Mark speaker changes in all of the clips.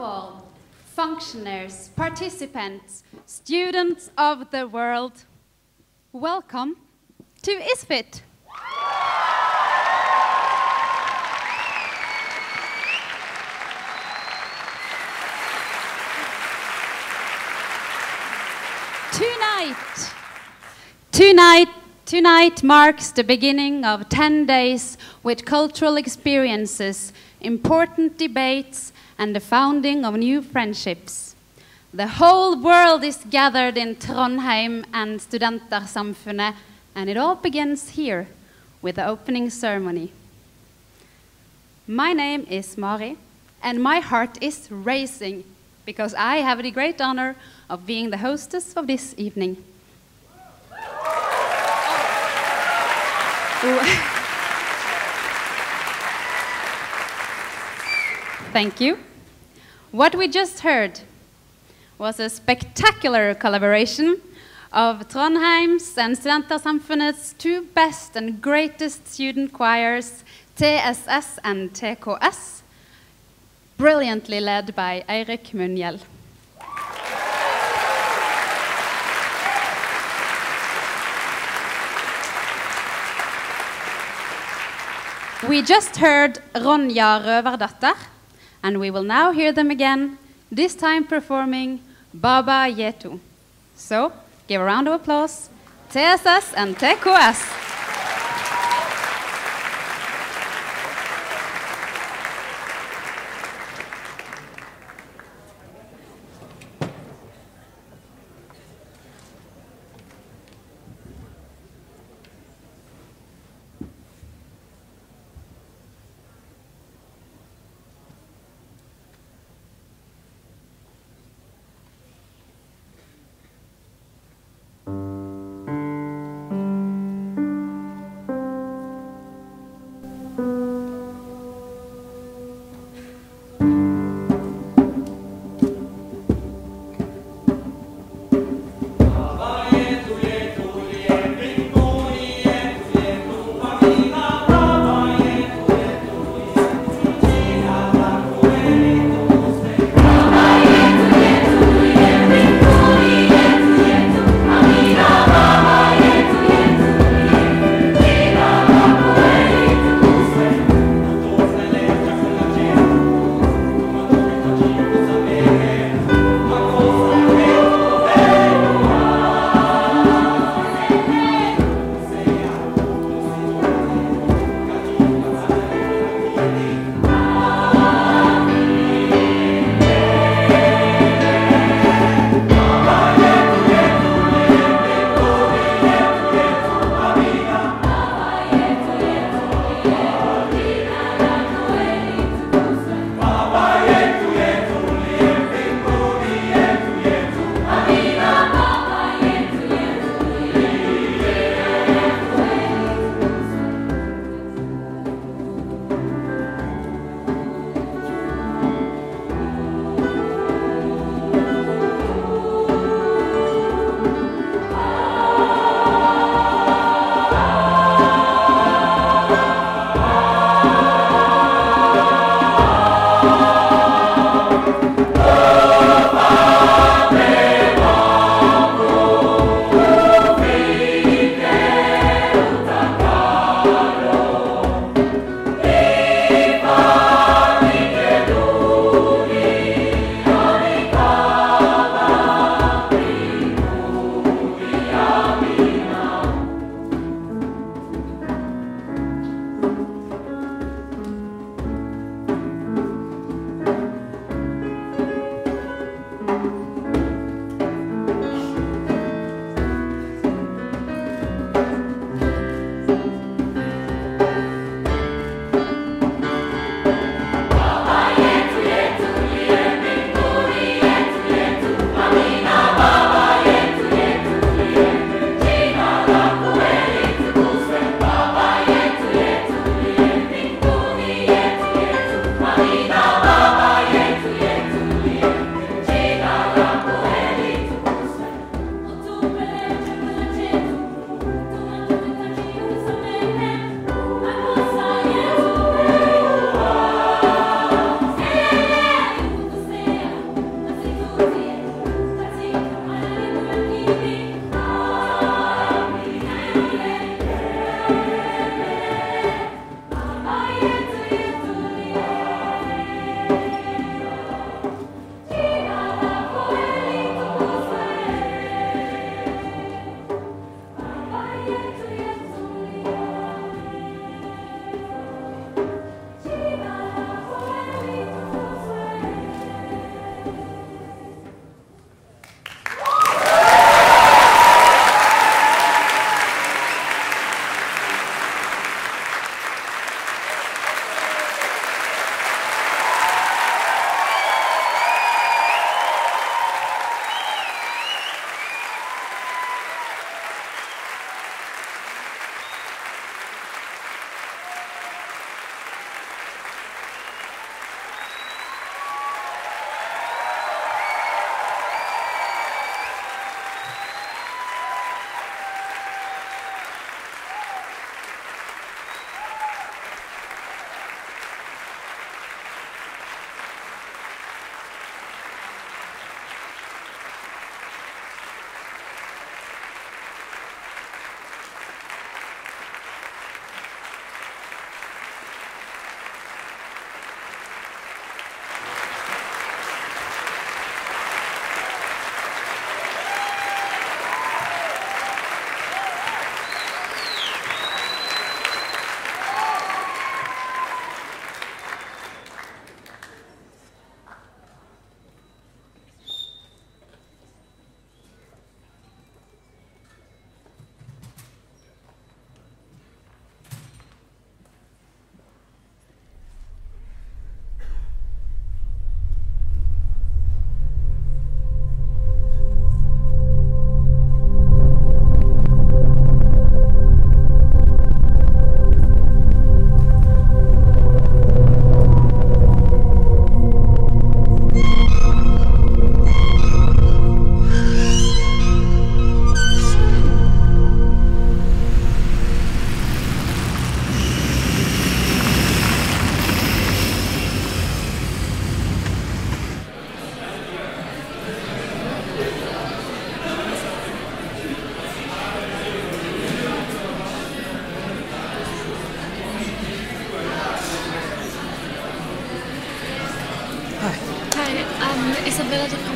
Speaker 1: all, functionaries, participants, students of the world, welcome to ISFiT. Tonight marks the beginning of 10 days with cultural experiences, important debates, and the founding of new friendships. The whole world is gathered in Trondheim and Studentersamfunnet, and it all begins here with the opening ceremony. My name is Mari, and my heart is racing because I have the great honor of being the hostess of this evening. Thank you. What we just heard was a spectacular collaboration of Trondheim's and Studentersamfunnet's two best and greatest student choirs, TSS and TKS, brilliantly led by Eirik Munhjell. We just heard Ronja Røverdatter, and we will now hear them again, this time performing Baba Yetu. So, give a round of applause, TSS and TKS.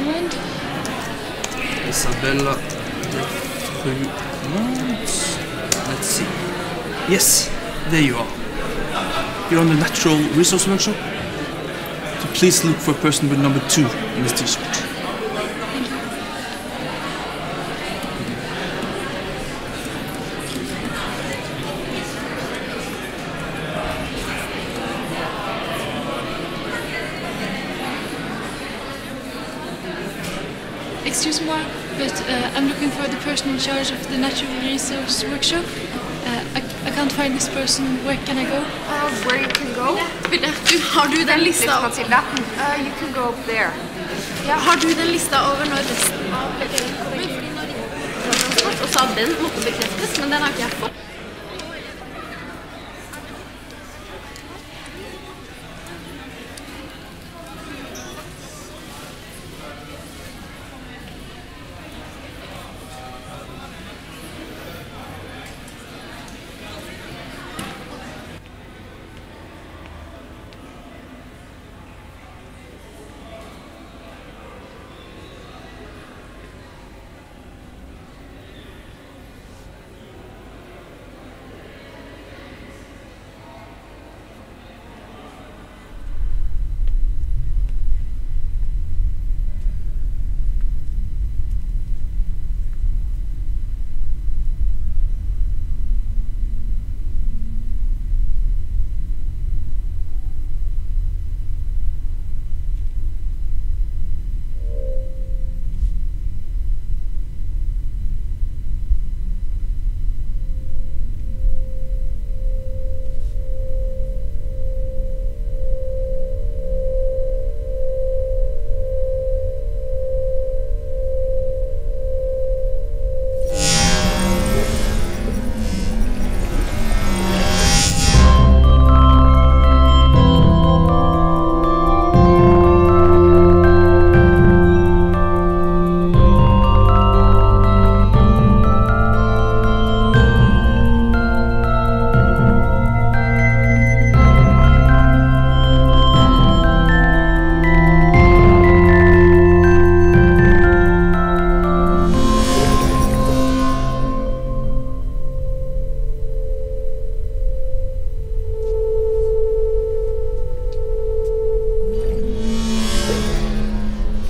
Speaker 2: mind.
Speaker 3: Isabella de Fremont. Let's see. Yes, there you are. You're on the Natural Resource Workshop. So please look for person with number 2 in this t-shirt.
Speaker 2: Excuse me, but I'm looking for the person in charge of the Natural Resource Workshop. I can't find this person. Where can I go?
Speaker 4: Where you can go?
Speaker 2: Har du den lista?
Speaker 4: You can go up there.
Speaker 2: Ja, har du den lista over når resten av
Speaker 4: Og så den måtte bekreftes, men den har ikke jeg fått.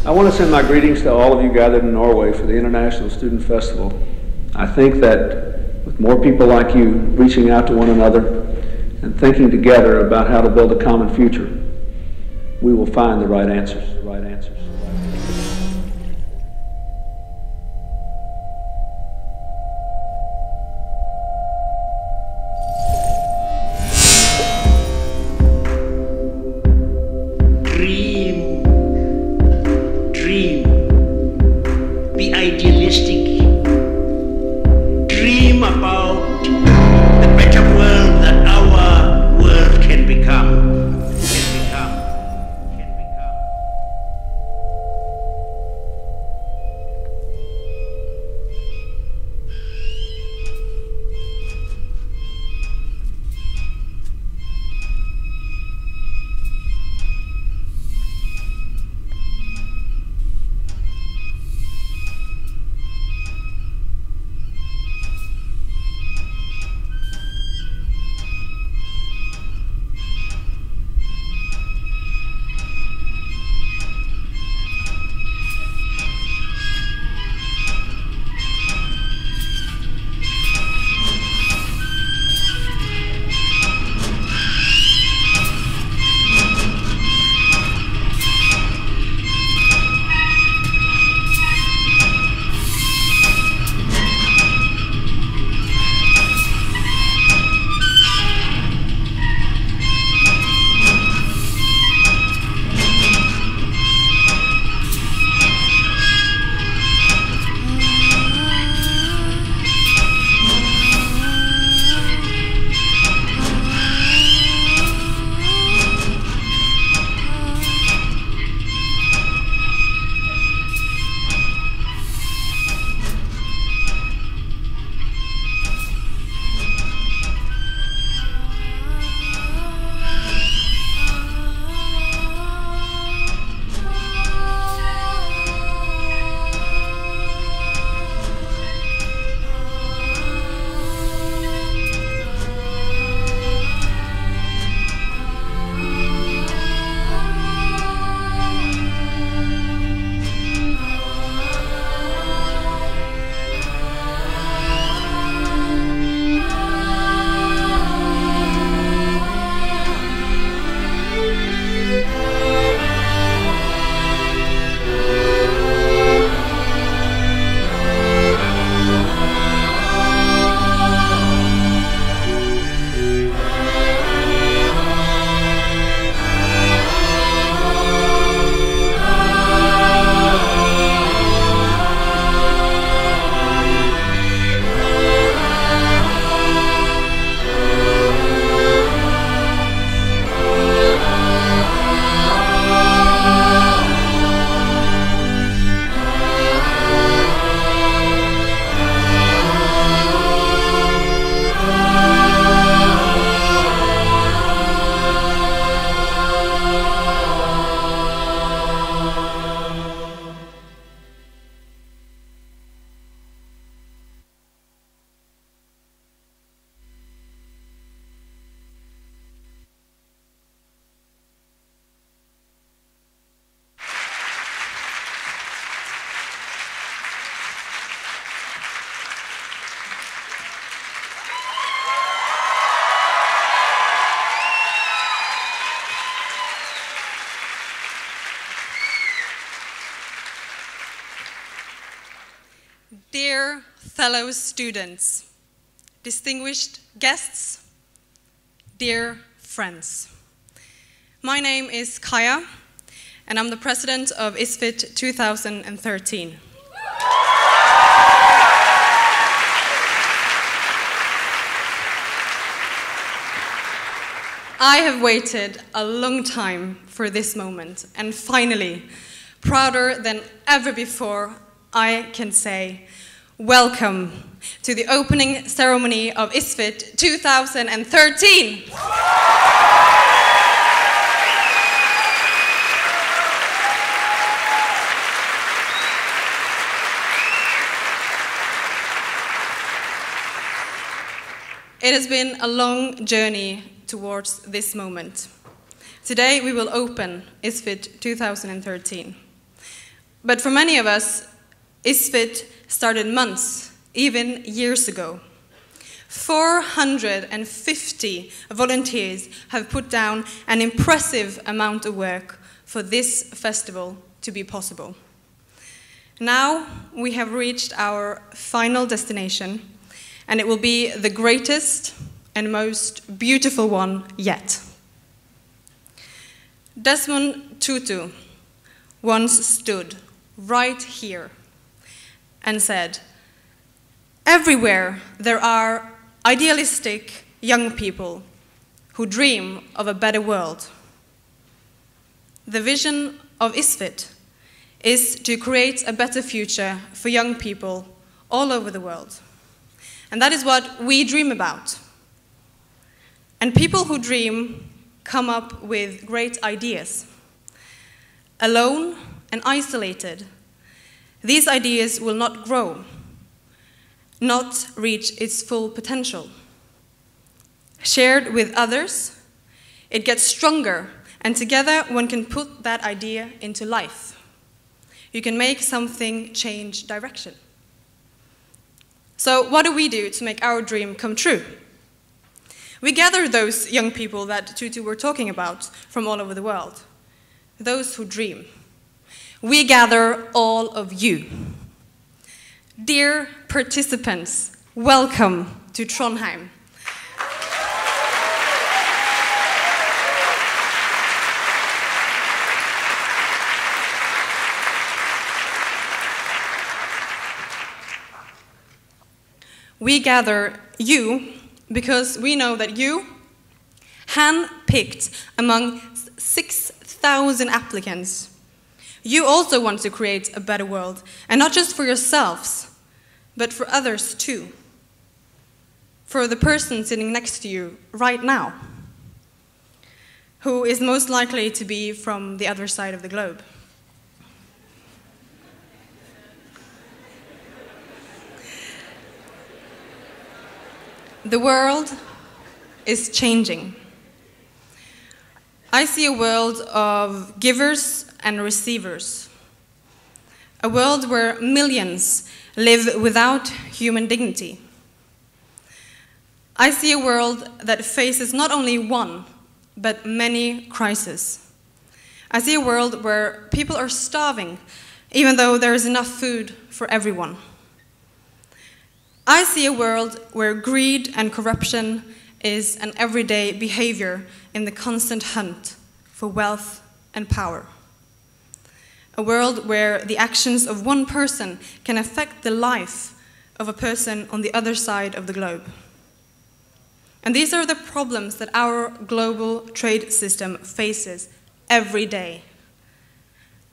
Speaker 5: I want to send my greetings to all of you gathered in Norway for the International Student Festival. I think that with more people like you reaching out to one another and thinking together about how to build a common future, we will find the right answers.
Speaker 6: Be idealistic. Dream about the better world that our world can become.
Speaker 7: Dear fellow students, distinguished guests, dear friends. My name is Kaya, and I'm the president of ISFiT 2013. I have waited a long time for this moment, and finally, prouder than ever before, I can say, welcome to the opening ceremony of ISFiT 2013. It has been a long journey towards this moment. Today we will open ISFiT 2013. But for many of us, ISFiT started months, even years ago. 450 volunteers have put down an impressive amount of work for this festival to be possible. Now we have reached our final destination, and it will be the greatest and most beautiful one yet. Desmond Tutu once stood right here and said, "Everywhere there are idealistic young people who dream of a better world. The vision of ISFiT is to create a better future for young people all over the world. And that is what we dream about. And people who dream come up with great ideas. Alone and isolated, these ideas will not grow, not reach its full potential. Shared with others, it gets stronger, and together one can put that idea into life. You can make something change direction." So what do we do to make our dream come true? We gather those young people that Tutu were talking about from all over the world, those who dream. We gather all of you. Dear participants, welcome to Trondheim. We gather you because we know that you, hand-picked among 6,000 applicants, you also want to create a better world, and not just for yourselves, but for others too. For the person sitting next to you right now, who is most likely to be from the other side of the globe. The world is changing. I see a world of givers and receivers. A world where millions live without human dignity. I see a world that faces not only one, but many crises. I see a world where people are starving, even though there is enough food for everyone. I see a world where greed and corruption is an everyday behavior in the constant hunt for wealth and power. A world where the actions of one person can affect the life of a person on the other side of the globe. And these are the problems that our global trade system faces every day,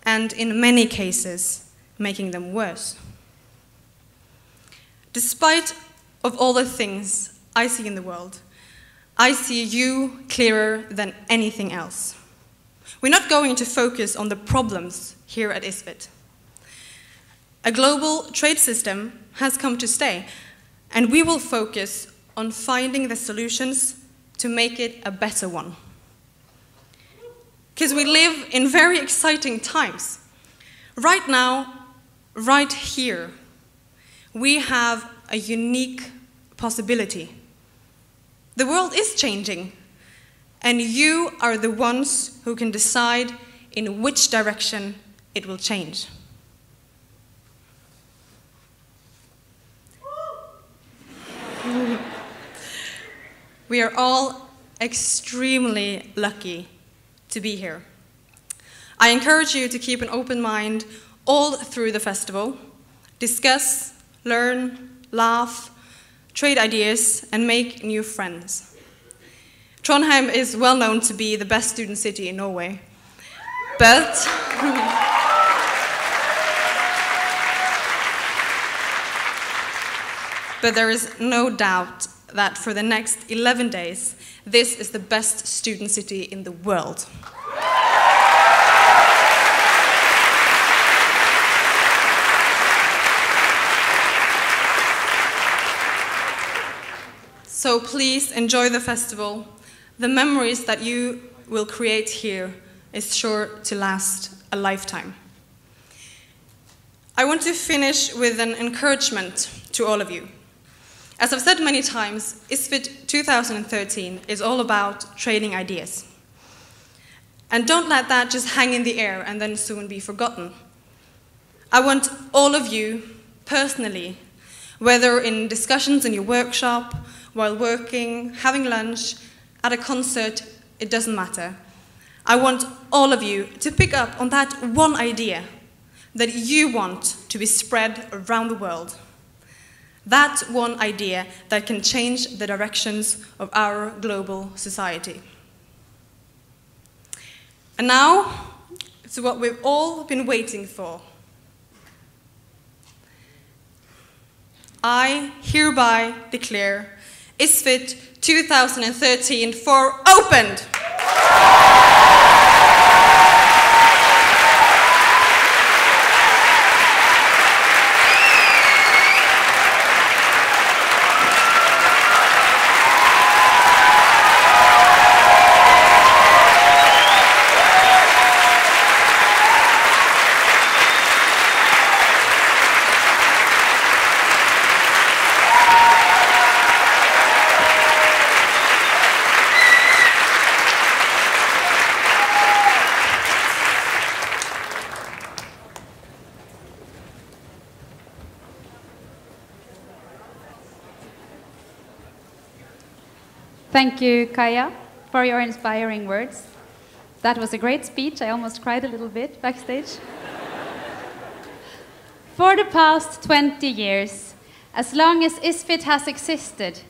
Speaker 7: and in many cases, making them worse. Despite of all the things I see in the world, I see you clearer than anything else. We're not going to focus on the problems here at ISFiT. A global trade system has come to stay, and we will focus on finding the solutions to make it a better one. Because we live in very exciting times. Right now, right here, we have a unique possibility. The world is changing, and you are the ones who can decide in which direction it will change. We are all extremely lucky to be here. I encourage you to keep an open mind all through the festival. Discuss, learn, laugh, trade ideas, and make new friends. Trondheim is well known to be the best student city in Norway, but there is no doubt that for the next 11 days, this is the best student city in the world. So please enjoy the festival. The memories that you will create here is sure to last a lifetime. I want to finish with an encouragement to all of you. As I've said many times, ISFiT 2013 is all about trading ideas. And don't let that just hang in the air and then soon be forgotten. I want all of you, personally, whether in discussions in your workshop, while working, having lunch, at a concert, it doesn't matter. I want all of you to pick up on that one idea that you want to be spread around the world. That one idea that can change the directions of our global society. And now, to what we've all been waiting for. I hereby declare ISFiT 2013 for opened!
Speaker 1: Thank you, Kaja, for your inspiring words. That was a great speech. I almost cried a little bit backstage. For the past 20 years, as long as ISFiT has existed,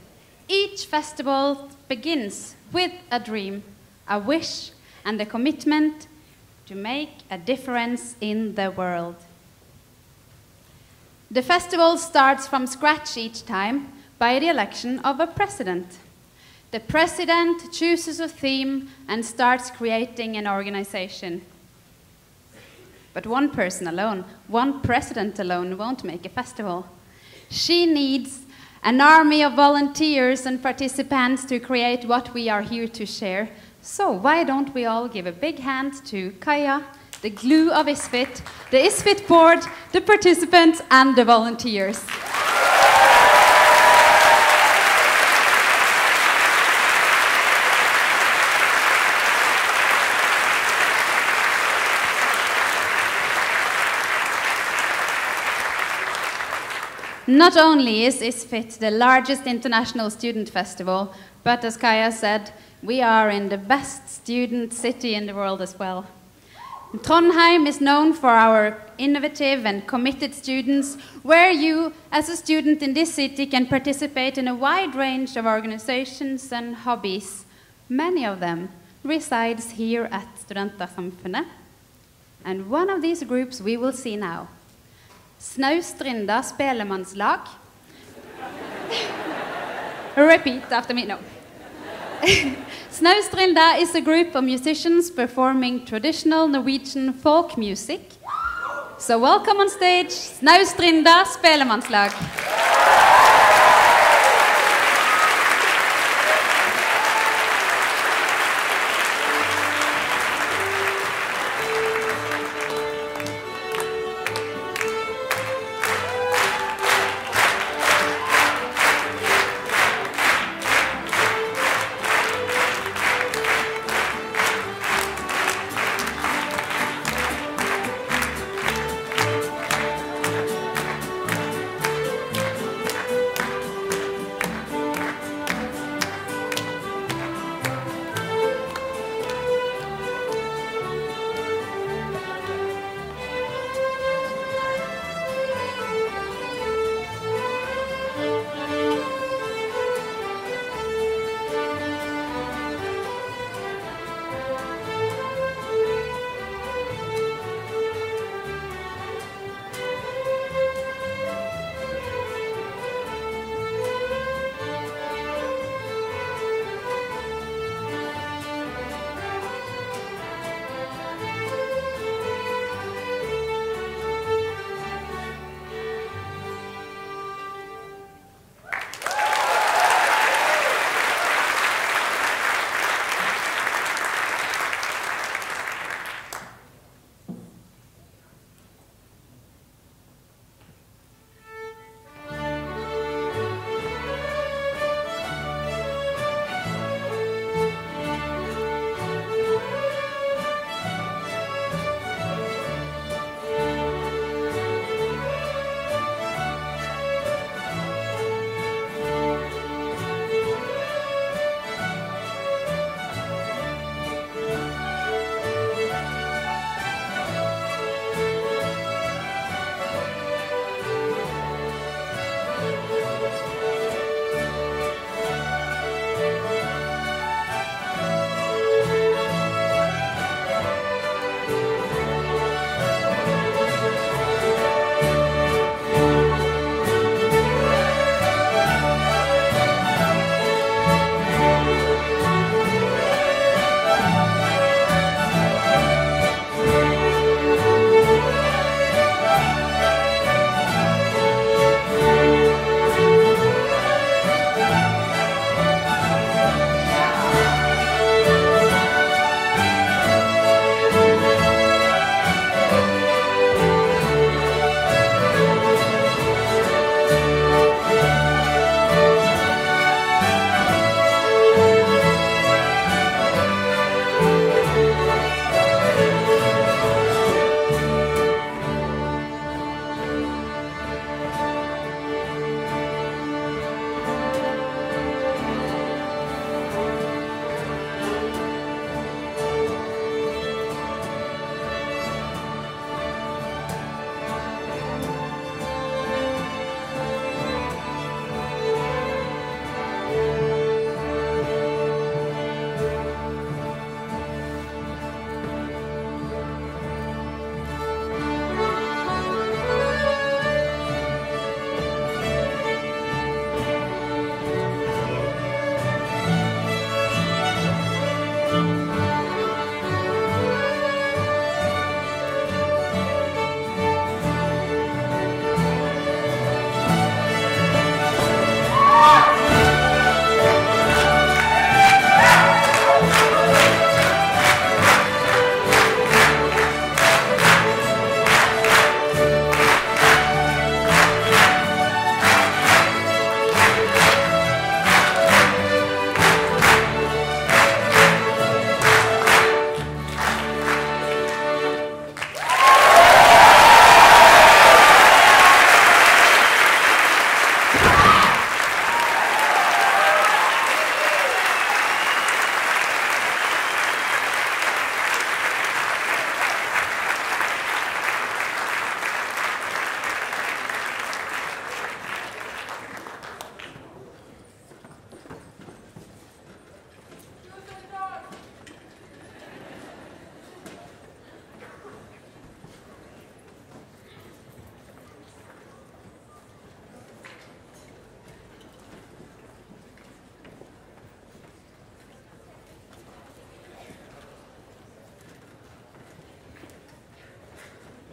Speaker 1: each festival begins with a dream, a wish, and a commitment to make a difference in the world. The festival starts from scratch each time by the election of a president. The president chooses a theme and starts creating an organization. But one person alone, one president alone, won't make a festival. She needs an army of volunteers and participants to create what we are here to share. So why don't we all give a big hand to Kaja, the glue of ISFiT, the ISFiT board, the participants, and the volunteers. Not only is ISFiT the largest international student festival, but as Kaja said, we are in the best student city in the world as well. Trondheim is known for our innovative and committed students, where you, as a student in this city, can participate in a wide range of organizations and hobbies. Many of them resides here at Studentersamfunnet. And one of these groups we will see now. Snaustrinda Spelemannslag. Repeat after me, no. Snaustrinda is a group of musicians performing traditional Norwegian folk music. So welcome on stage, Snaustrinda Spelemannslag.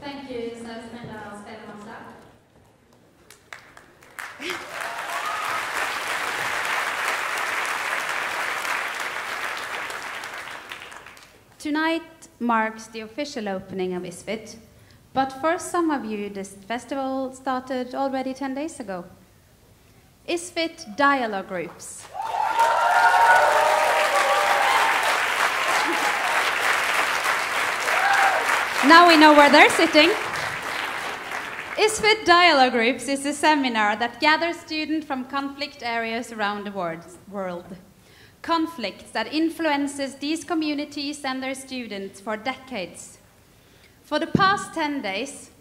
Speaker 1: Thank you, så snälla och spelmassa. Tonight marks the official opening of ISFiT, but for some of you, this festival started already 10 days ago. ISFiT dialogue groups. Now we know where they're sitting. ISFiT dialogue groups is a seminar that gathers students from conflict areas around the world. Conflicts that influences these communities and their students for decades. For the past 10 days,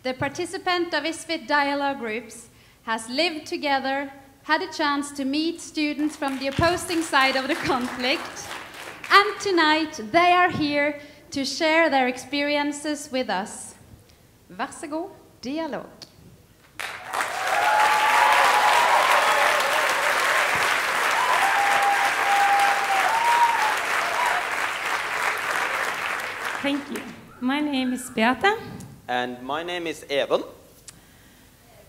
Speaker 1: the participant of ISFiT dialogue groups has lived together, had a chance to meet students from the opposing side of the conflict, and tonight they are here to share their experiences with us. Varsågod, dialog.
Speaker 8: Thank you. My name is Beata.
Speaker 9: And my name is Even.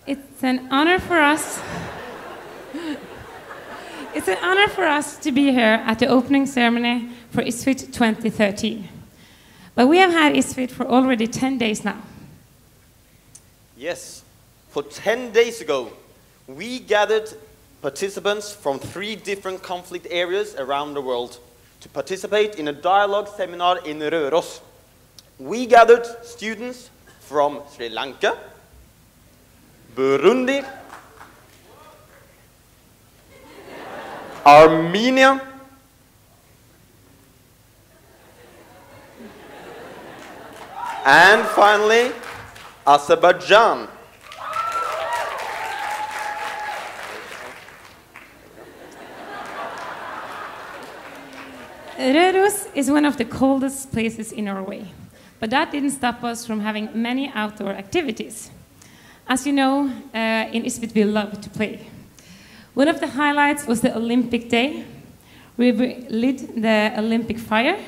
Speaker 8: It's an honor for us. It's an honor for us to be here at the opening ceremony for ISFiT 2013. But we have had ISFiT for already 10 days now.
Speaker 9: Yes, for 10 days ago, we gathered participants from 3 different conflict areas around the world to participate in a dialogue seminar in Røros. We gathered students from Sri Lanka, Burundi, Armenia, and finally, Azerbaijan.
Speaker 8: Røros is one of the coldest places in Norway, but that didn't stop us from having many outdoor activities. As you know, in ISFiT we love to play. One of the highlights was the Olympic Day. We lit the Olympic fire,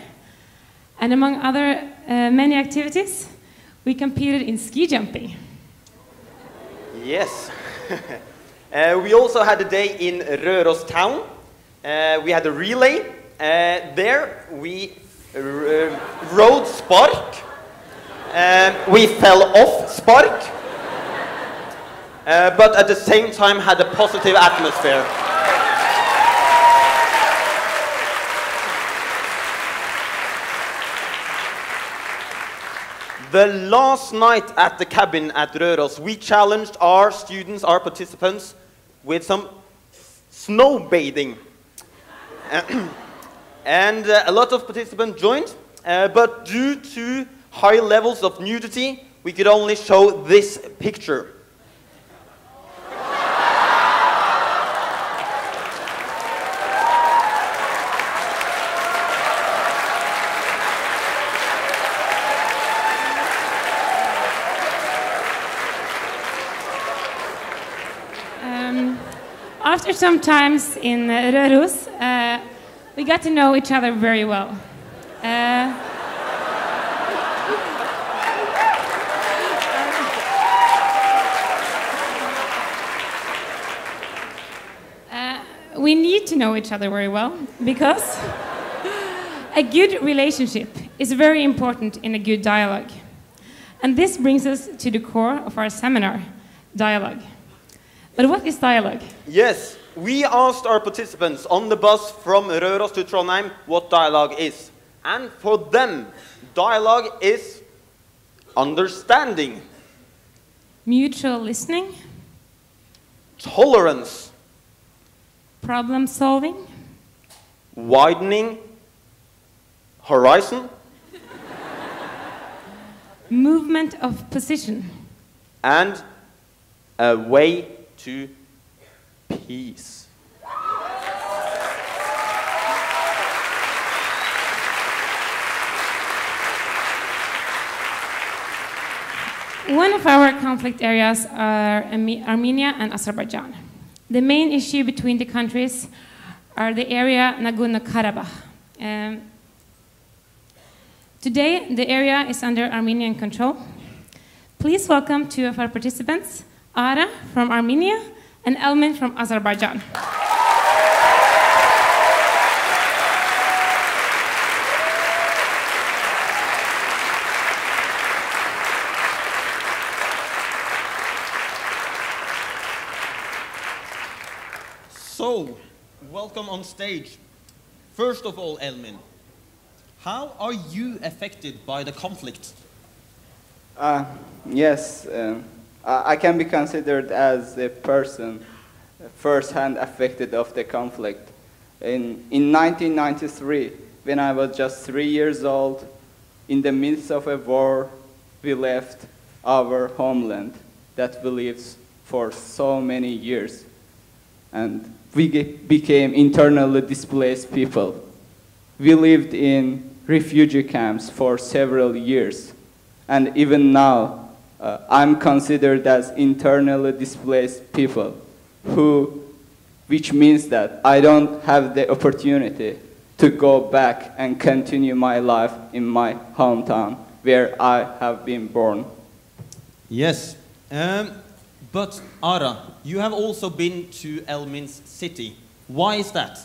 Speaker 8: and among other many activities, we competed in ski jumping.
Speaker 9: Yes. We also had a day in Røros town. We had a relay. There we rode spark. We fell off spark. But at the same time had a positive atmosphere. The last night at the cabin at Røros, we challenged our students, our participants, with some snow bathing. And a lot of participants joined, but due to high levels of nudity, we could only show this picture.
Speaker 8: After some times in Røros, we got to know each other very well. We need to know each other very well because a good relationship is very important in a good dialogue. And this brings us to the core of our seminar, dialogue. But what is dialogue?
Speaker 9: Yes, we asked our participants on the bus from Røros to Trondheim what dialogue is. And for them, dialogue is understanding,
Speaker 8: mutual listening,
Speaker 9: tolerance,
Speaker 8: problem solving,
Speaker 9: widening horizon,
Speaker 8: movement of position,
Speaker 9: and a way to peace.
Speaker 8: One of our conflict areas are Armenia and Azerbaijan. The main issue between the countries are the area Nagorno-Karabakh. Today, the area is under Armenian control, Please welcome two of our participants, Ara from Armenia and Elmin from Azerbaijan.
Speaker 9: So, welcome on stage. First of all, Elmin, how are you affected by the conflict?
Speaker 10: Yes, I can be considered as a person first-hand affected of the conflict. In 1993, when I was just 3 years old, in the midst of a war, we left our homeland that we lived for so many years. And we became internally displaced people. We lived in refugee camps for several years. And even now, I'm considered as internally displaced people, which means that I don't have the opportunity to go back and continue my life in my hometown, where I have been born.
Speaker 9: Yes. But Ara, you have also been to Elmin's city. Why is that?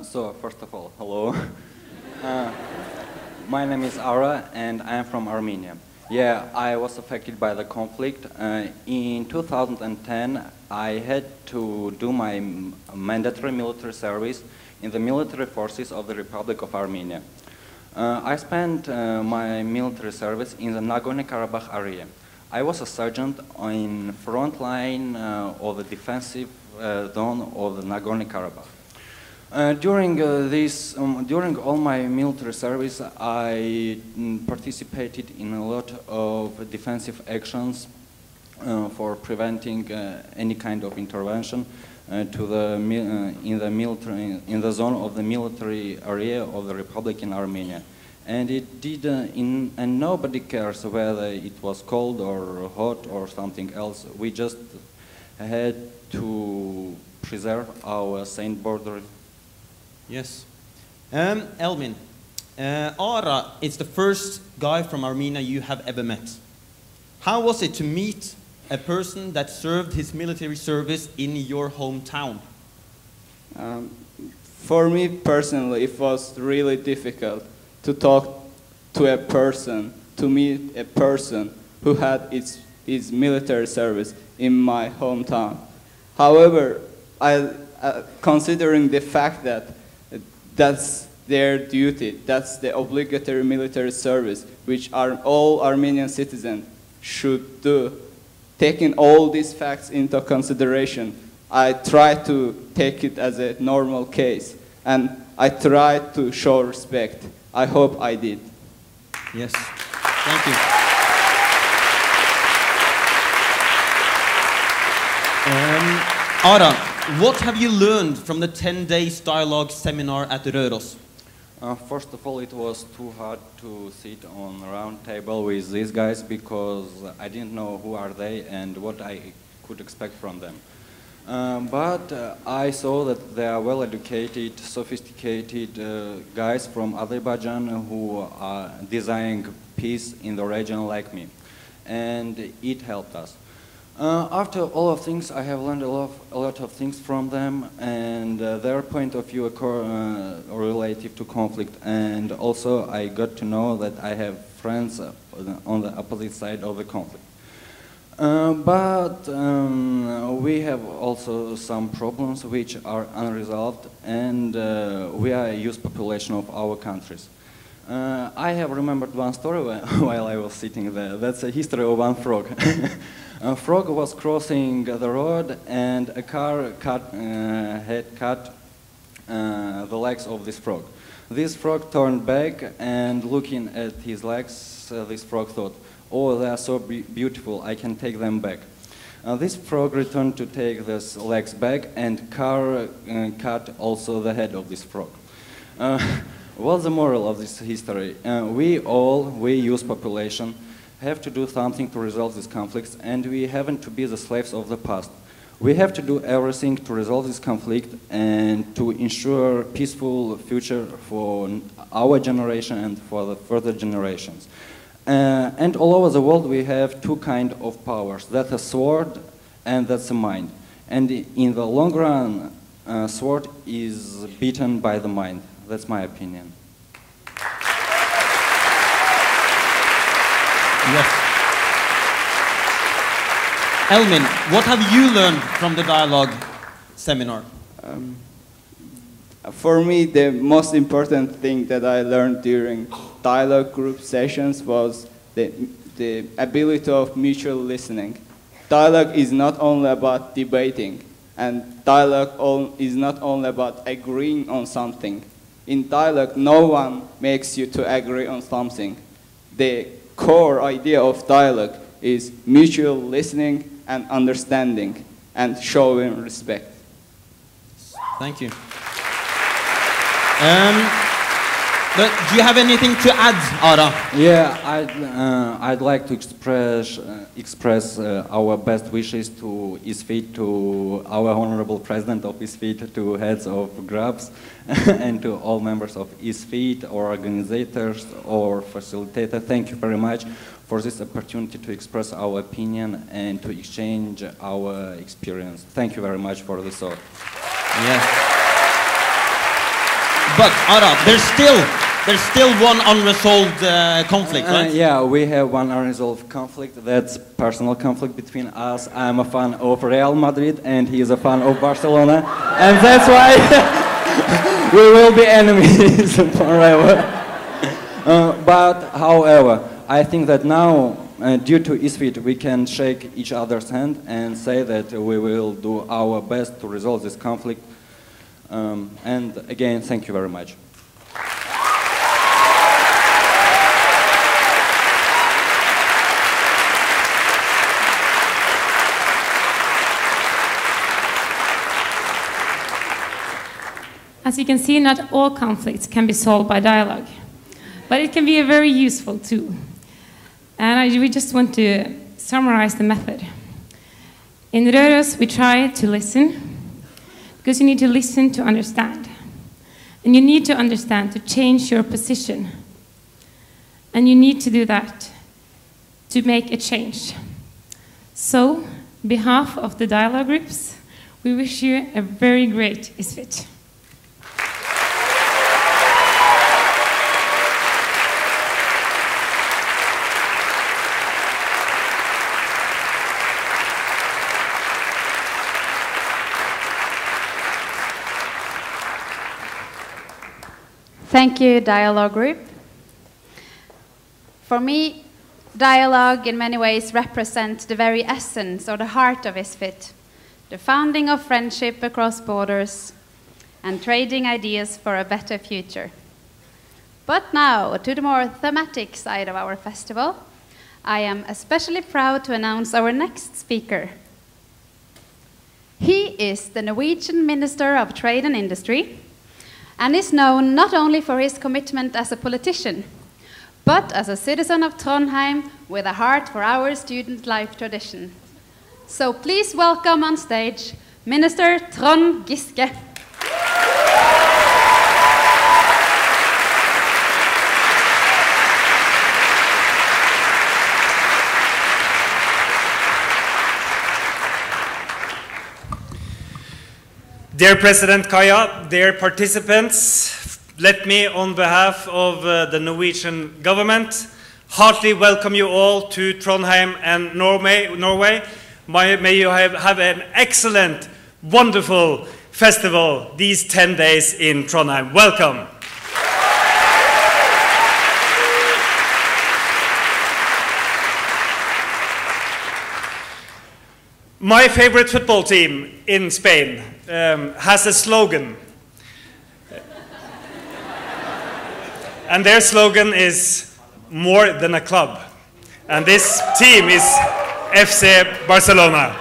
Speaker 11: So first of all, hello. My name is Ara and I am from Armenia. Yeah, I was affected by the conflict. In 2010, I had to do my mandatory military service in the military forces of the Republic of Armenia. I spent my military service in the Nagorno-Karabakh area. I was a sergeant in front line of the defensive zone of the Nagorno-Karabakh. During all my military service, I participated in a lot of defensive actions for preventing any kind of intervention in the zone of the military area of the Republic in Armenia. And it did, and nobody cares whether it was cold or hot or something else. We just had to preserve our saint border.
Speaker 9: Yes. Elmin, Ara is the first guy from Armenia you have ever met. How was it to meet a person that served his military service in your hometown?
Speaker 10: For me personally, it was really difficult to talk to a person, to meet a person who had his military service in my hometown. However, considering the fact that that's their duty, that's the obligatory military service, which all Armenian citizens should do, taking all these facts into consideration, I try to take it as a normal case, and I try to show respect. I hope I did.
Speaker 9: Yes. Thank you. Ara, what have you learned from the 10 days dialogue seminar at Røros?
Speaker 11: First of all, it was too hard to sit on a round table with these guys because I didn't know who are they and what I could expect from them. But I saw that they are well-educated, sophisticated guys from Azerbaijan who are desiring peace in the region like me. And it helped us. After all of things, I have learned a lot of things from them and their point of view relative to conflict. And also I got to know that I have friends on the opposite side of the conflict. But we have also some problems which are unresolved, and we are a youth population of our countries. I have remembered one story while I was sitting there. That's a history of one frog. A frog was crossing the road, and a car had cut the legs of this frog. This frog turned back, and looking at his legs, this frog thought, "Oh, they are so beautiful, I can take them back." This frog returned to take these legs back, and car cut also the head of this frog. What's the moral of this history? We youth population, have to do something to resolve these conflicts, and we haven't to be the slaves of the past. We have to do everything to resolve this conflict and to ensure a peaceful future for our generation and for the further generations. And all over the world we have two kinds of powers. That's a sword and that's a mind. And in the long run, sword is beaten by the mind. That's my opinion.
Speaker 12: Yes. Elmin, what have you learned from the dialogue seminar?
Speaker 10: For me, the most important thing that I learned during dialogue group sessions was the ability of mutual listening. Dialogue is not only about debating, and dialogue is not only about agreeing on something. In dialogue, no one makes you to agree on something. The core idea of dialogue is mutual listening and understanding and showing respect.
Speaker 12: Thank you. But do you have anything to add, Ara?
Speaker 11: Yeah, I'd like to express our best wishes to ISFiT, to our honorable president of ISFiT, to heads of groups, and to all members of ISFiT, or organizers, or facilitators. Thank you very much for this opportunity to express our opinion and to exchange our experience. Thank you very much for this thought.
Speaker 12: Yes. But Ara, there's still one unresolved conflict, right?
Speaker 11: Yeah, we have one unresolved conflict. That's personal conflict between us. I'm a fan of Real Madrid and he is a fan of Barcelona, and that's why we will be enemies forever. But however, I think that now, due to ISFiT, we can shake each other's hand and say that we will do our best to resolve this conflict. And again, thank you very much.
Speaker 8: As you can see, not all conflicts can be solved by dialogue, but it can be a very useful tool. And we just want to summarize the method. In Röros, we try to listen, because you need to listen to understand. And you need to understand to change your position. And you need to do that to make a change. So, on behalf of the dialogue groups, we wish you a very great ISFiT.
Speaker 1: Thank you, Dialogue Group. For me, dialogue in many ways represents the very essence or the heart of ISFiT, the founding of friendship across borders and trading ideas for a better future. But now, to the more thematic side of our festival, I am especially proud to announce our next speaker. He is the Norwegian Minister of Trade and Industry, and is known not only for his commitment as a politician, but as a citizen of Trondheim with a heart for our student life tradition. So please welcome on stage Minister Trond Giske.
Speaker 13: Dear President Kaja, dear participants, let me, on behalf of the Norwegian government, heartily welcome you all to Trondheim and Norway. May you have an excellent, wonderful festival these 10 days in Trondheim. Welcome. My favorite football team in Spain has a slogan. And their slogan is more than a club. And this team is FC Barcelona.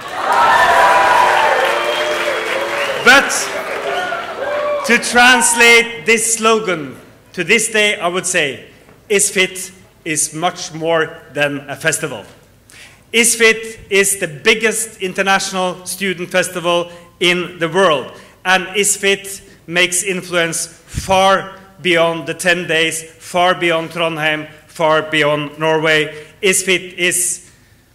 Speaker 13: But to translate this slogan to this day, I would say, ISFiT is much more than a festival. ISFiT is the biggest international student festival in the world, and ISFiT makes influence far beyond the 10 days, far beyond Trondheim, far beyond Norway. ISFiT is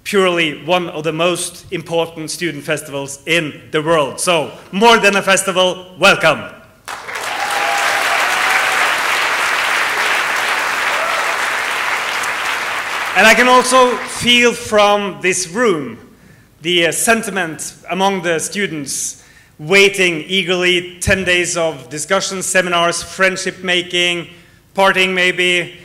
Speaker 13: purely one of the most important student festivals in the world. So, more than a festival, welcome. And I can also feel from this room the sentiment among the students waiting eagerly 10 days of discussions, seminars, friendship making, partying maybe,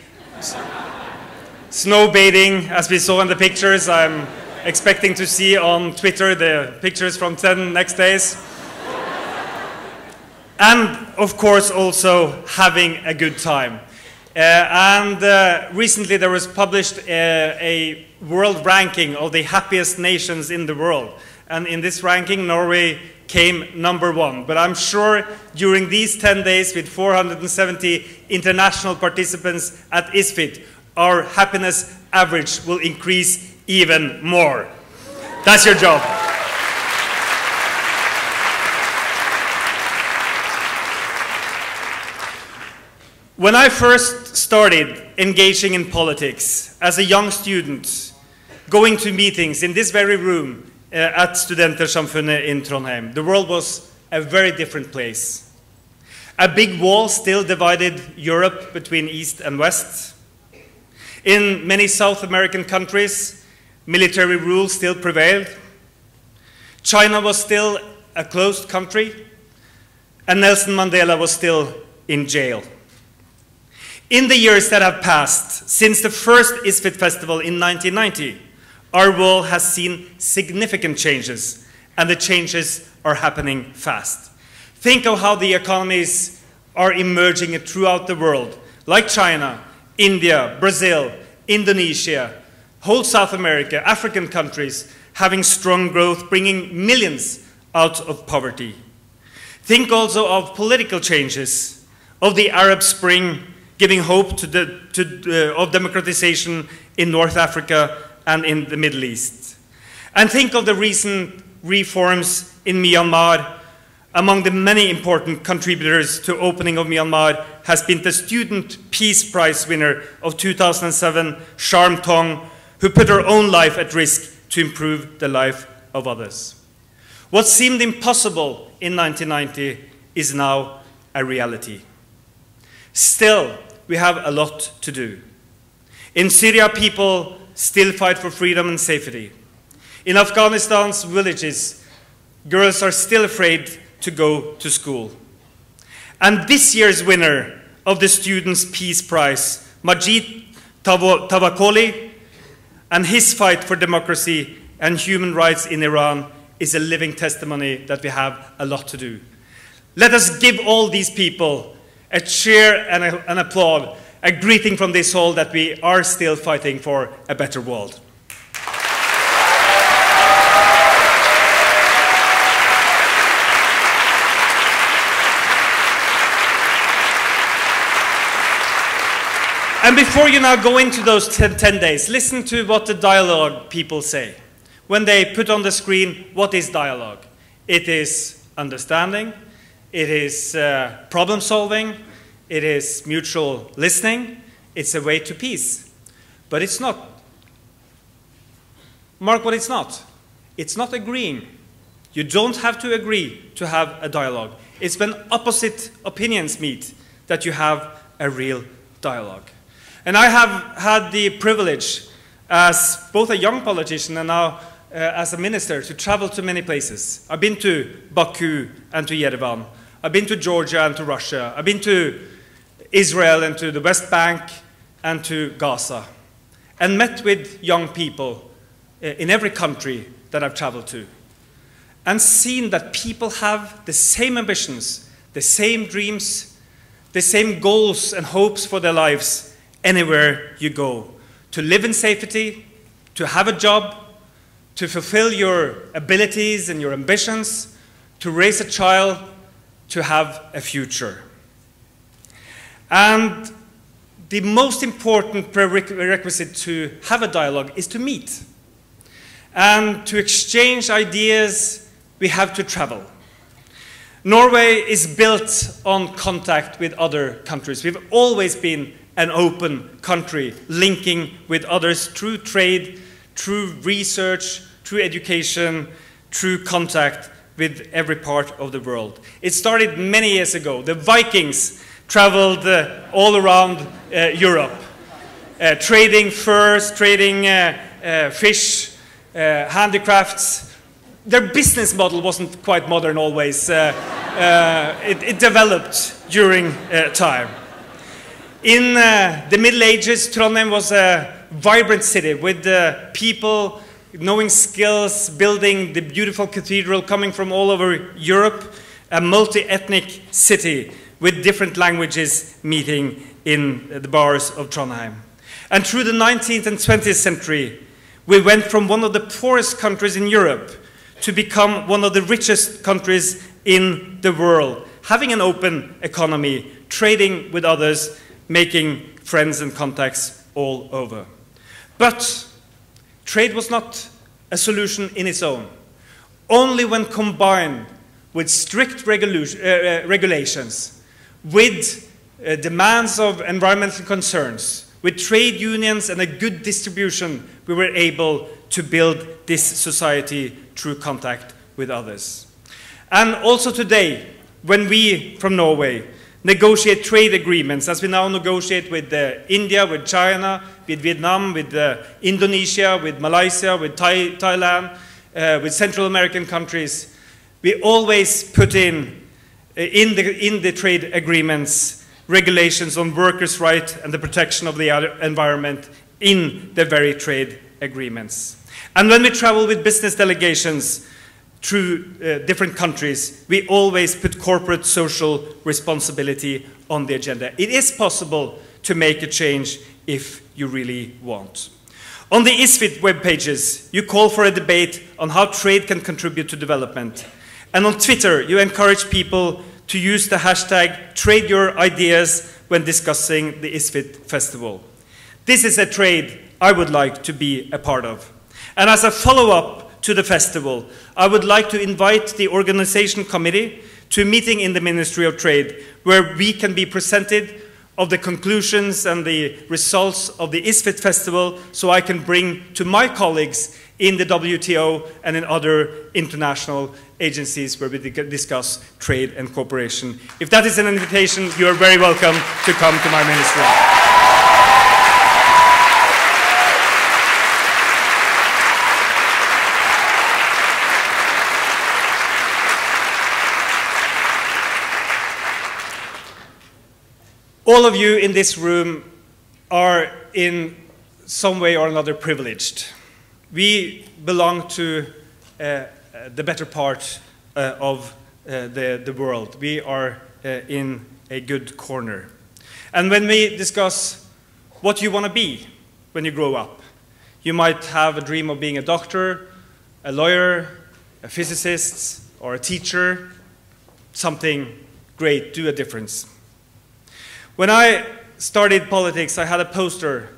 Speaker 13: snowbathing, as we saw in the pictures. I'm expecting to see on Twitter the pictures from 10 next days. And, of course, also having a good time. Recently there was published a world ranking of the happiest nations in the world. And in this ranking, Norway came #1. But I'm sure during these 10 days with 470 international participants at ISFiT, our happiness average will increase even more. That's your job. When I first started engaging in politics as a young student, going to meetings in this very room at Studentersamfunnet in Trondheim, the world was a very different place. A big wall still divided Europe between East and West. In many South American countries, military rule still prevailed. China was still a closed country, and Nelson Mandela was still in jail. In the years that have passed, since the first ISFiT festival in 1990, our world has seen significant changes, and the changes are happening fast. Think of how the economies are emerging throughout the world, like China, India, Brazil, Indonesia, whole South America, African countries having strong growth, bringing millions out of poverty. Think also of political changes, of the Arab Spring, giving hope of democratization in North Africa and in the Middle East. And think of the recent reforms in Myanmar. Among the many important contributors to opening of Myanmar has been the Student Peace Prize winner of 2007, Sharm Tong, who put her own life at risk to improve the life of others. What seemed impossible in 1990 is now a reality. Still, we have a lot to do. In Syria, people still fight for freedom and safety. In Afghanistan's villages, girls are still afraid to go to school. And this year's winner of the Students' Peace Prize, Majid Tavakoli, and his fight for democracy and human rights in Iran is a living testimony that we have a lot to do. Let us give all these people a cheer and an applaud, a greeting from this hall that we are still fighting for a better world. And before you now go into those 10 days, listen to what the dialogue people say. When they put on the screen, what is dialogue? It is understanding, it is problem solving, it is mutual listening, it's a way to peace. But it's not. Mark what it's not. It's not agreeing. You don't have to agree to have a dialogue. It's when opposite opinions meet that you have a real dialogue. And I have had the privilege, as both a young politician and now as a minister, to travel to many places. I've been to Baku and to Yerevan. I've been to Georgia and to Russia. I've been to Israel and to the West Bank and to Gaza. And met with young people in every country that I've traveled to. And seen that people have the same ambitions, the same dreams, the same goals and hopes for their lives anywhere you go. To live in safety, to have a job, to fulfill your abilities and your ambitions, to raise a child, to have a future. And the most important prerequisite to have a dialogue is to meet. And to exchange ideas, we have to travel. Norway is built on contact with other countries. We've always been an open country, linking with others through trade, through research, through education, through contact with every part of the world. It started many years ago. The Vikings traveled all around Europe, trading furs, trading fish, handicrafts. Their business model wasn't quite modern always. It developed during time. In the Middle Ages, Trondheim was a vibrant city with people knowing skills, building the beautiful cathedral coming from all over Europe, a multi-ethnic city with different languages meeting in the bars of Trondheim. And through the 19th and 20th century, we went from one of the poorest countries in Europe to become one of the richest countries in the world, having an open economy, trading with others, making friends and contacts all over. But trade was not a solution in its own. Only when combined with strict regulations, with demands of environmental concerns, with trade unions and a good distribution, we were able to build this society through contact with others. And also today, when we, from Norway, negotiate trade agreements, as we now negotiate with India, with China, with Vietnam, with Indonesia, with Malaysia, with Thailand, with Central American countries, we always put in the trade agreements regulations on workers' rights and the protection of the environment in the very trade agreements. And when we travel with business delegations through different countries, we always put corporate social responsibility on the agenda. It is possible to make a change if you really want. On the ISFiT web pages, you call for a debate on how trade can contribute to development. And on Twitter, you encourage people to use the hashtag #TradeYourIdeas when discussing the ISFiT festival. This is a trade I would like to be a part of. And as a follow-up to the festival, I would like to invite the organization committee to a meeting in the Ministry of Trade, where we can be presented of the conclusions and the results of the ISFiT festival, so I can bring to my colleagues in the WTO and in other international agencies where we discuss trade and cooperation. If that is an invitation, you are very welcome to come to my ministry. All of you in this room are in some way or another privileged. We belong to the better part of the world. We are in a good corner. And when we discuss what you want to be when you grow up, you might have a dream of being a doctor, a lawyer, a physicist, or a teacher, something great, do a difference. When I started politics, I had a poster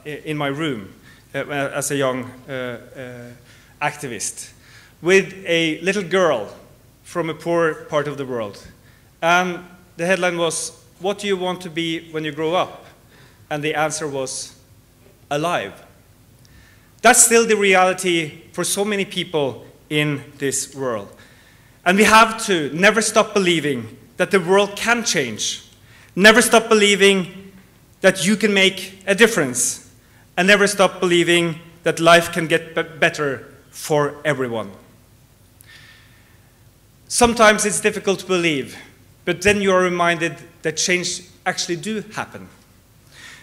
Speaker 13: in my room as a young activist with a little girl from a poor part of the world. And the headline was, "What do you want to be when you grow up?" And the answer was, alive. That's still the reality for so many people in this world. And we have to never stop believing that the world can change. Never stop believing that you can make a difference, and never stop believing that life can get better for everyone. Sometimes it's difficult to believe, but then you are reminded that change actually do happen.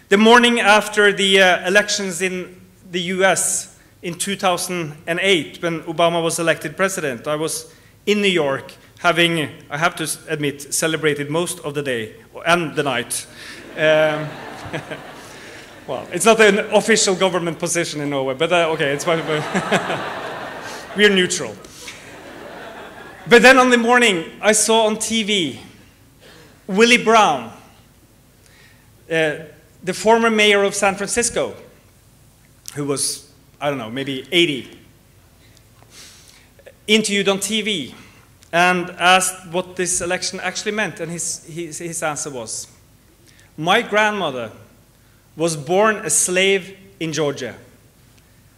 Speaker 13: The morning after the elections in the US in 2008, when Obama was elected president, I was in New York having, I have to admit, celebrated most of the day and the night. Well, it's not an official government position in Norway, but okay, it's fine. We're neutral. But then on the morning, I saw on TV Willie Brown, the former mayor of San Francisco, who was, I don't know, maybe 80, interviewed on TV and asked what this election actually meant, and his answer was, My grandmother was born a slave in Georgia.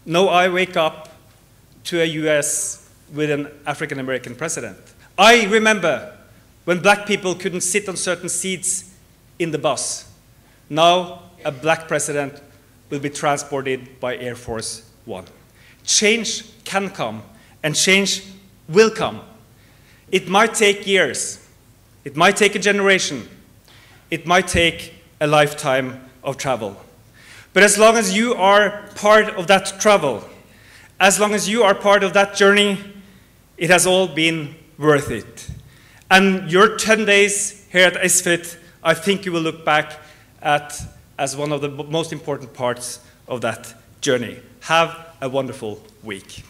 Speaker 13: Now I wake up to a US with an African American president. I remember when black people couldn't sit on certain seats in the bus. Now a black president will be transported by Air Force One. Change can come, and change will come. It might take years. It might take a generation. It might take a lifetime of travel. But as long as you are part of that travel, as long as you are part of that journey, it has all been worth it. And your 10 days here at ISFiT, I think you will look back at as one of the most important parts of that journey. Have a wonderful week.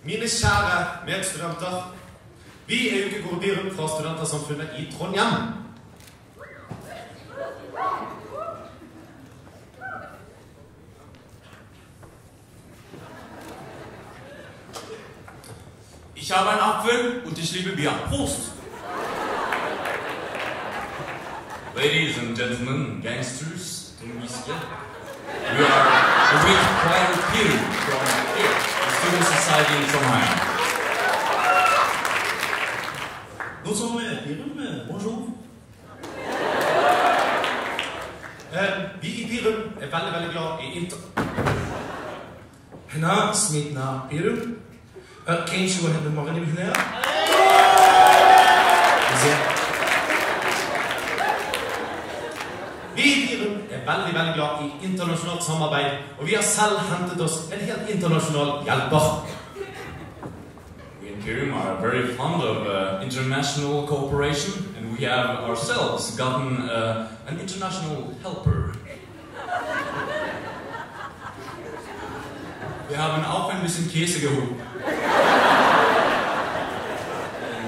Speaker 14: Mine kjære medstudenter, vi Uke Gode Birum fra Studentersamfunnet i Trondheim. Ich habe einen Apfel und ich liebe Bier. Prost! Ladies and gentlemen, gangsters, we are a big private peer from here, the Student Society in Trondheim. Bonsoir, Birum, bonjour. Vi I Birum veldig glad I هنا سميتنا بيرم. كاين شي واحد من المغرب هنايا؟ مزيان. Vi Birum veldig glad I internasjonalt samarbeid, og vi har selv hentet oss en helt internasjonal hjelper.
Speaker 15: We in Birum are very fond of international cooperation, and we have ourselves gotten an international helper. Wir haben auch ein bisschen Käse geholt.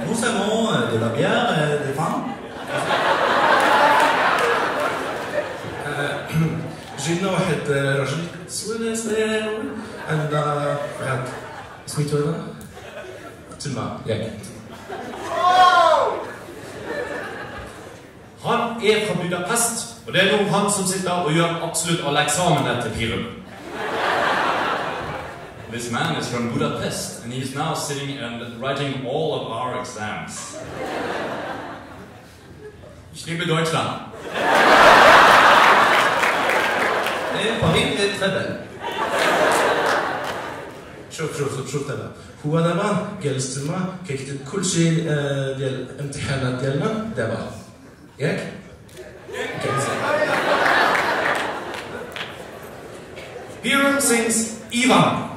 Speaker 14: Nous avons de la bière, des vins. جبنا واحد راجل سوينا صغير عندنا واحد سميتو هذا تما ياك. Han fra Budapest, og det nå han som sitter og gjør absolutt alle eksamene til Birum.
Speaker 15: This man is from Budapest, and he's now sitting and writing all of our exams.
Speaker 14: Ich liebe Deutschland. Paris est très belle. شوف تبع هو دابا جالس تما كيكتب كل شيء ديال الامتحانات ديالنا دابا ياك Birum sings Ivan.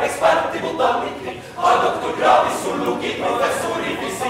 Speaker 16: Ekspert I botanikk, har doktorgrad I zoologi, professor I fysikk.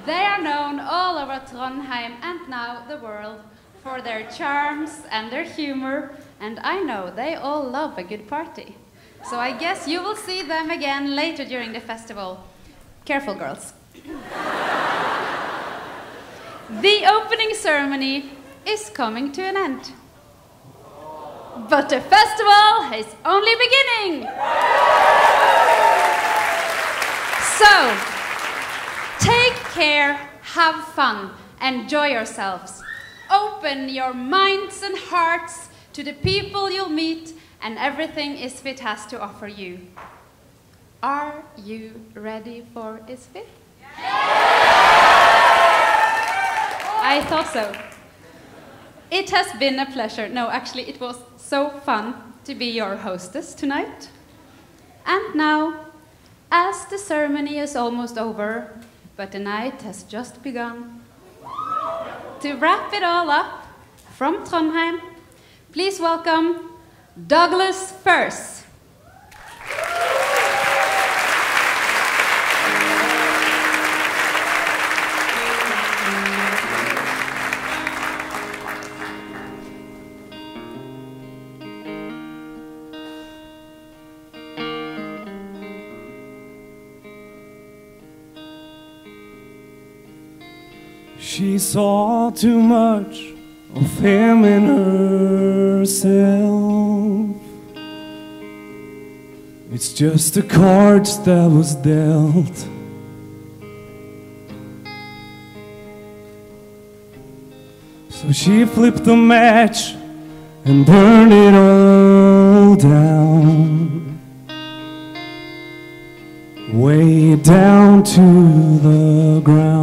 Speaker 1: They are known all over Trondheim and now the world for their charms and their humor, and I know they all love a good party. So I guess you will see them again later during the festival. Careful, girls. The opening ceremony is coming to an end. But the festival is only beginning! So, take care, have fun, enjoy yourselves. Open your minds and hearts to the people you'll meet and everything ISFiT has to offer you. Are you ready for ISFiT? I thought so. It has been a pleasure. No, actually, it was so fun to be your hostess tonight. And now, as the ceremony is almost over, but the night has just begun, to wrap it all up, from Trondheim, please welcome Douglas Furse.
Speaker 16: She saw too much of him in herself. It's just the cards that was dealt. So she flipped the match and burned it all down, way down to the ground.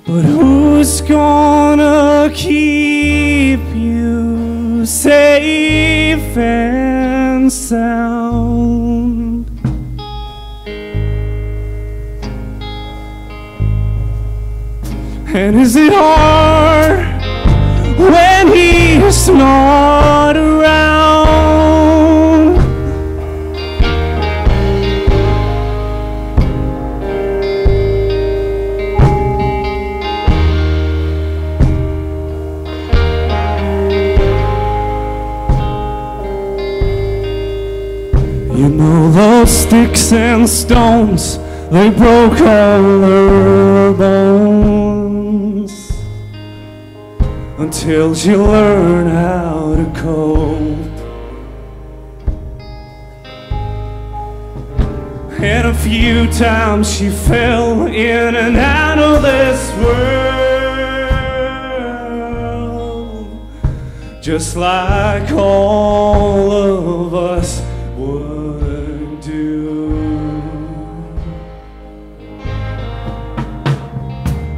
Speaker 16: But who's gonna keep you safe and sound? And is it hard when he's not around? You know those sticks and stones, they broke all her bones, until she learned how to cope. And a few times she fell in and out of this world, just like all of us would do.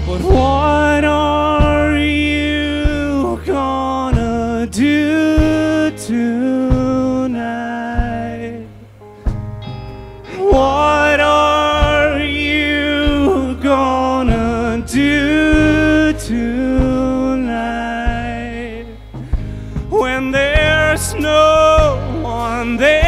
Speaker 16: But what are you gonna do tonight? What are you gonna do tonight when there's no one there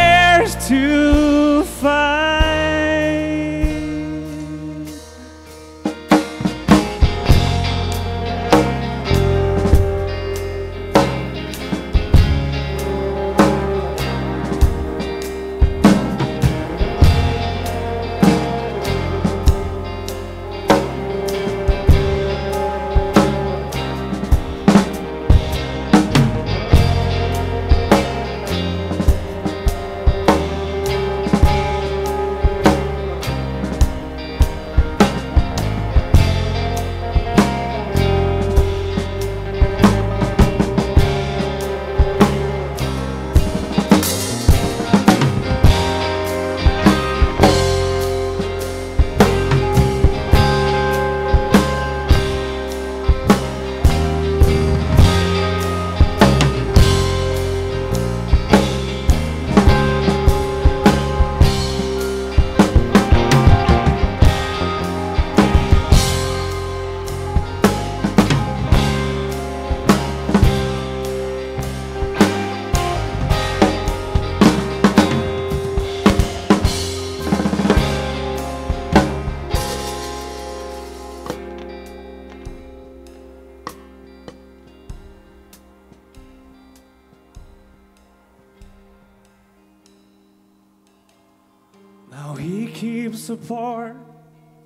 Speaker 16: keeps a part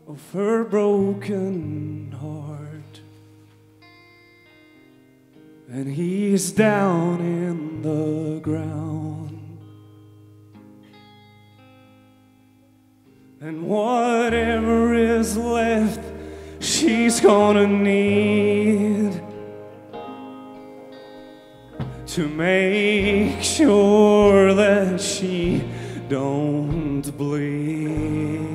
Speaker 16: of her broken heart, and he's down in the ground, and whatever is left she's gonna need to make sure that she don't bleed.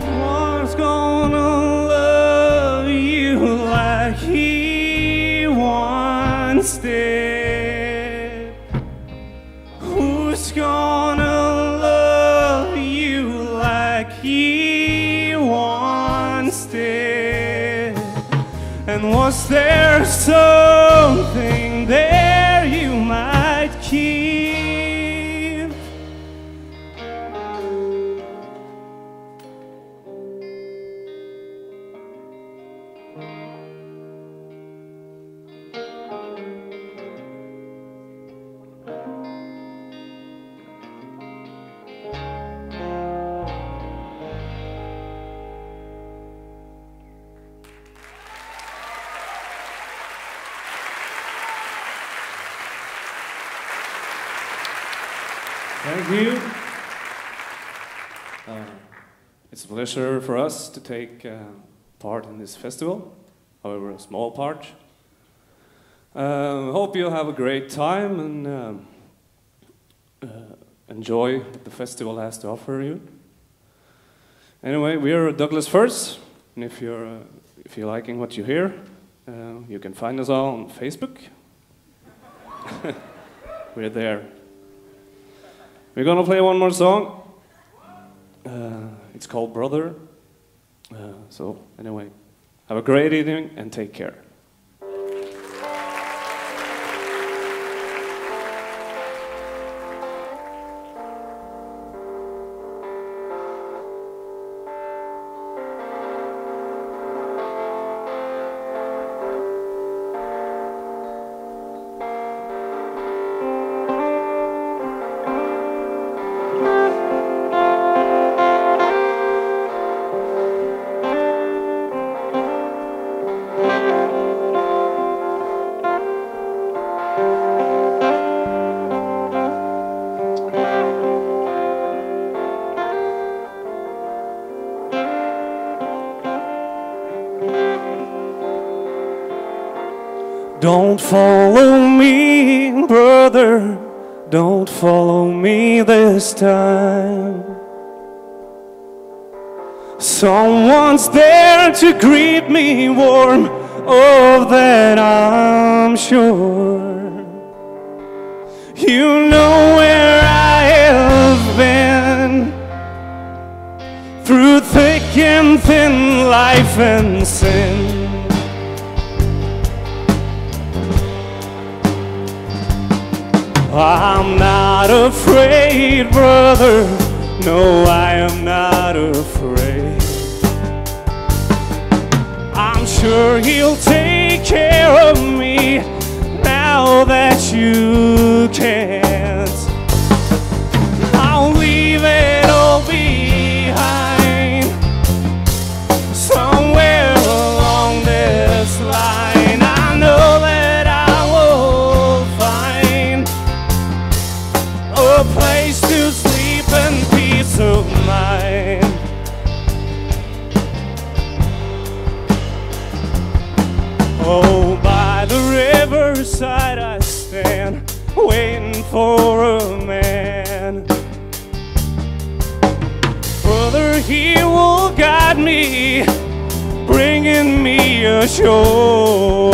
Speaker 16: Who's gonna love you like he once did? Who's gonna love you like he once did? And was there something there you might keep? Thank you. It's a pleasure for us to take part in this festival, however a small part. Hope you have a great time and enjoy what the festival has to offer you. Anyway, we are Douglas Firs, and if you're liking what you hear, you can find us all on Facebook. We're there. We're gonna play one more song. It's called Brother. So anyway, have a great evening and take care. Don't follow me, brother, don't follow me this time. Someone's there to greet me warm, of that I'm sure. You know where I have been, through thick and thin, life and sin. I'm not afraid, brother, no, I am not afraid. I'm sure he'll take care of me now that you can't. I'll leave it all behind, somewhere along this line. I know that I will find a place to sleep and peace of mind. Oh, by the riverside I stand, waiting for a man. Brother, he will guide me, bringing me ashore.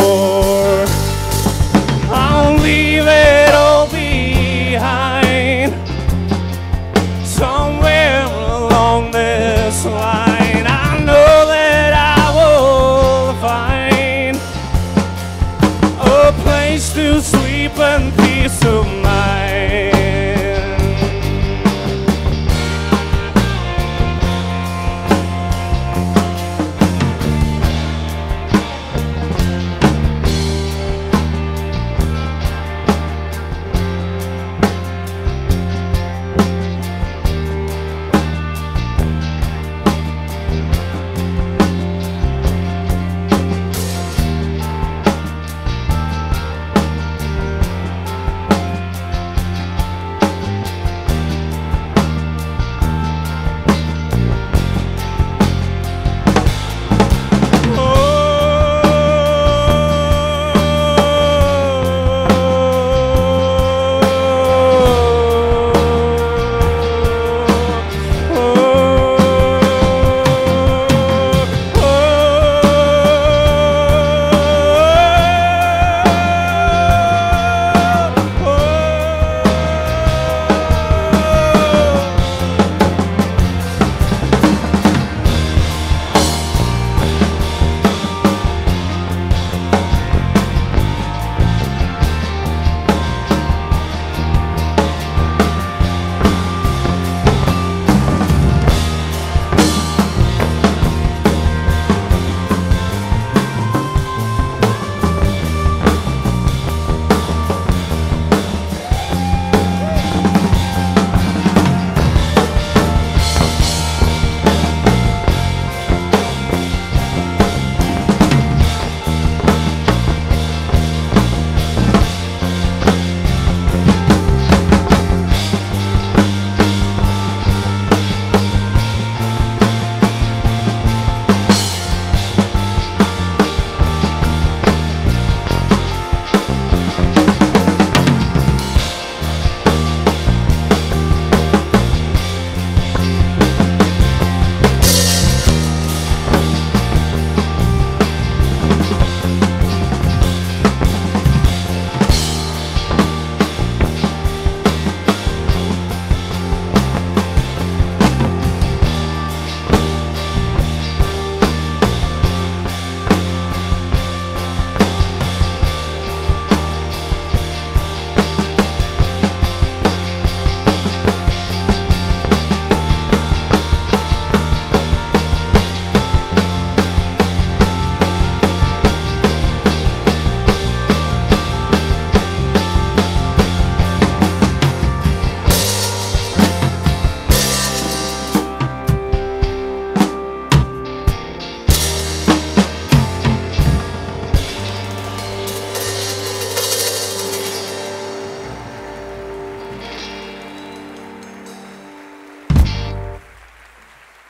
Speaker 16: I'll leave it all behind, somewhere along this line. I know that I will find a place to sleep and peace of mind.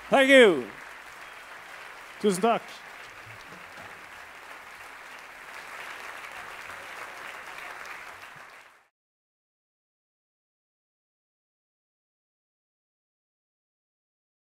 Speaker 17: Thank you. Tusen takk.